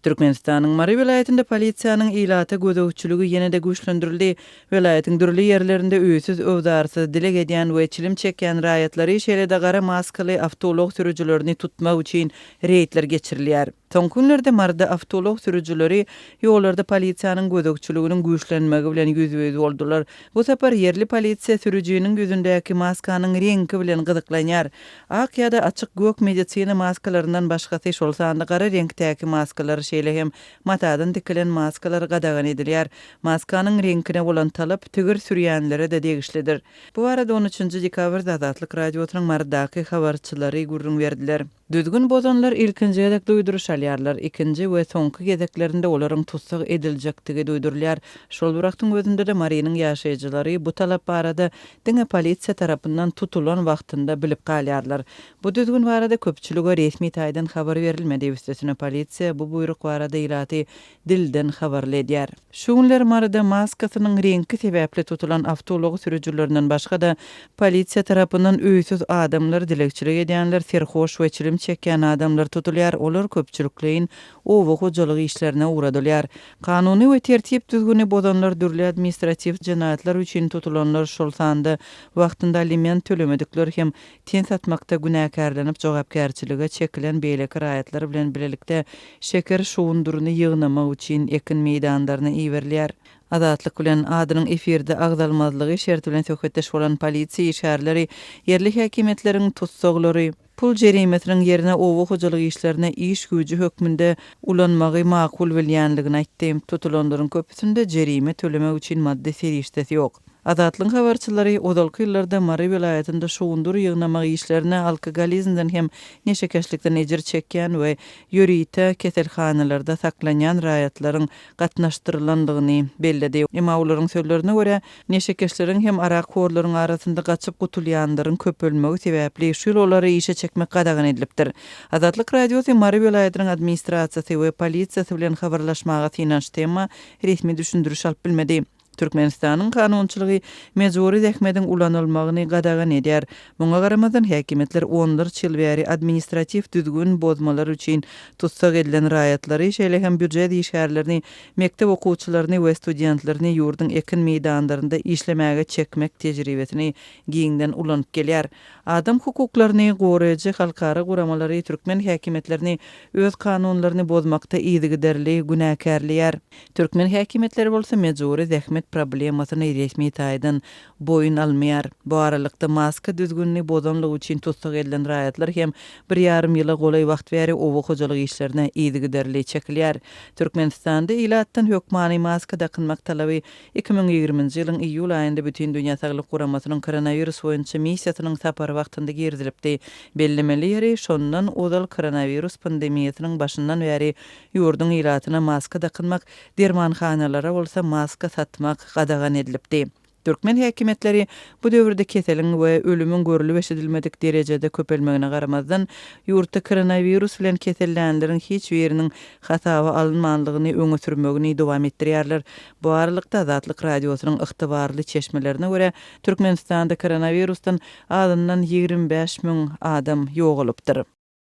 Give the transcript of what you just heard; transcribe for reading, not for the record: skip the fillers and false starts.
Türkmenistanyň Mary vilayetinde polisiýanyň ilata gözegçiligi ýene-de güýçlendirildi. Vilayetin dürli ýerlerinde öýsüz öwdarsyz dilek edýän we çilim çekýän raýatlary şeýle-de gara maskaly awtolog sürüjilerini tutmak üçin reýtler geçirilýär. Son günlerde Maryda awtolog sürüjileri ýollarda polisiýanyň gözegçiliginiň güýçlenmegi bilen ýüzbeýiz boldular. Bu separ yerli polisiýa sürüjiniň gözündäki maskanyň reňki bilen gyzyklanýar. Ak ýa-da açyk gök medisina maskalaryndan başgasy şol sanda gara reňkdäki maskalar şeýle hem matadan dikilen maskalar gadagan edilýär. Maskanyň reňkine bolan talap tügür sürýänlere de degişlidir. Bu arada 13-nji dekabrda Azatlyk radiosynyň Marydaky habarçylary gurrun berdiler. Düzgün bozanlar ilkinji gedek duýduruş alýarlar. Ikinji we soňky gedeklerinde olaryň tutsak ediljekdigi duýdurulýar. Şol wagtyň özünde de Marynyň ýaşaýjylary bu talap barada diňe polisiýa tarapyndan tutulan wagtynda bilip galýarlar. Bu düzgün barada köpçülige resmi taýdan habar berilmedi. Üstesine polisiýa bu buyruk barada ilaty dilden habarlaýar. Şu günler Maryda maskasynyň reňki sebäpli tutulan awtolog sürüjilerinden başga da polisiýa tarapyndan öýsüz adamlar dilekçilik edýänler, serhoş we çilim çekýän adamlar tutulýar. Olar köpçülikleýin owa hojalygy işlerine uğradylýar. Kanuny we tertip düzgüni bozanlar dürli administrativ jenaýatlar üçin tutulanlar şol sanda wagtynda aliment tölemedikler hem ten satmakda günäkärlenip jogapkärçiligi çekilen beýleki raýatlar bilen bilelikde şeker şuwunduruny ýygnamak üçin ekin meýdanlaryna iýerilýär. Azatlyk bilen adynyň efirde agdalmazlygy şert bilen söhbetdeş bolan polisiýa işgärleri, yerli häkimetleriň tutsaklary, pul jerimetiniň ýerine owa hojalygy işlerine iş güýji hökmünde ulanmagy makul bilýänligini aýtdy. Tutulanlaryň köpüsinde jerime tölemek üçin madde serişdesi ýok. Azatlyň habarçylary odalky ýyllarda Mary vilayetinde şuwundur ýygnamak işlerine alkogolizmden hem neşekeşlikden ejir çekýän we ýörite keselhanalarda saklanýan raýatlaryň gatnaşdyrylandygyny belledi. Emma olaryň sözlerine görä neşekeşleriň hem arakkorlaryň arasynda gaçyp gutulýanlaryň köpölmegi sebäpli şu ýollara işe çekmek gadagan edilipdir. Azatlyk radiosy Mary vilayetiniň administrasiýasy we polisiýasy bilen habarlaşmaga synanç tema resmi düşündürüş alyp bilmedi. Türkmenistanyň kanunçylygy mejburi zähmetiň ulanylmagyny gadagan edýär. Muňa garamazdan häkimetler 10 ýyl bäri administrativ düzgün bozmalar üçin tutsak edilen raýatlary şeýle hem büdjet işgärlerini, mektep okuwçylaryny we studentlaryny ýurdun ekin meýdanlarynda işlemäge çekmek tejribesini giňden ulanyp gelýär. Adam hukuklaryny goraýjy halkara guramalary türkmen häkimetlerini öz kanunlaryny bozmakda ýygyderli günäkärlýär. Türkmen häkimetleri bolsa mejburi zähmet problemasyny resmi taýdan boyun almaýar. Bu aralykda maska düzgünni bozanlygy üçin tutsak edilen raýatlar hem 1,5 ýyla golay wagt bäri owa hojalygy işlerine ýygyderli çekilýär. Türkmenistanda ilatdan hökmany maska dakynmak talaby 2020-nji ýylyň iýul aýynda bütün dünýä saglyk guramasynyň koronavirus boýunça missiýasynyň sapary wagtynda girdilipdi. Bellemeli ýeri şondan odal koronavirus pandemiýasynyň başyndan bäri ýurdun ilatyna maska dakynmak, dermanhanalara bolsa maska satmak gadagan edilipdi. Türkmen häkimetleri bu döwürde keseliň we ölümüň görülip eşidilmedik derejede köpelmegine garamazdan ýurtda koronavirus bilen kesellänleriň hiç biriniň hatawy alınmanlygyny öňe sürmegini dowam etdirýärler. Bu aralykda Azatlyk radiosynyň ygtybarly çeşmelerine görä Türkmenistanda koronavirusdan adından 25.000 adam ýogalypdyr.